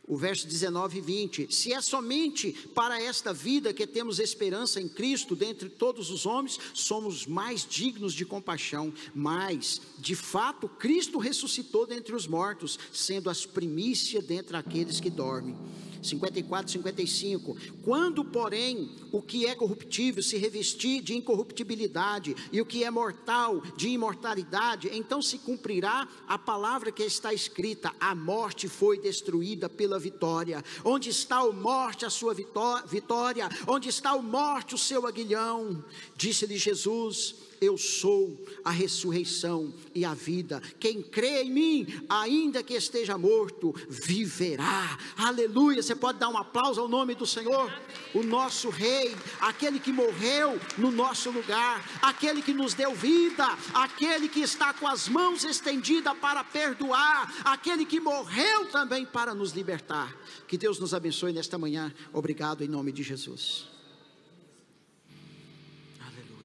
O verso 19 e 20, se é somente para esta vida que temos esperança em Cristo, dentre todos os homens, somos mais dignos de compaixão, mas, de fato, Cristo ressuscitou dentre os mortos, sendo as primícias dentre aqueles que dormem. 54, 55, quando porém o que é corruptível se revestir de incorruptibilidade e o que é mortal de imortalidade, então se cumprirá a palavra que está escrita, a morte foi destruída pela vitória. Onde está a morte a sua vitória? Onde está a morte o seu aguilhão? Disse-lhe Jesus, eu sou a ressurreição e a vida, quem crê em mim, ainda que esteja morto, viverá. Aleluia, você pode dar um aplauso ao nome do Senhor? O nosso Rei, aquele que morreu no nosso lugar, aquele que nos deu vida, aquele que está com as mãos estendidas para perdoar, aquele que morreu também para nos libertar. libertar. Que Deus nos abençoe nesta manhã. Obrigado em nome de Jesus.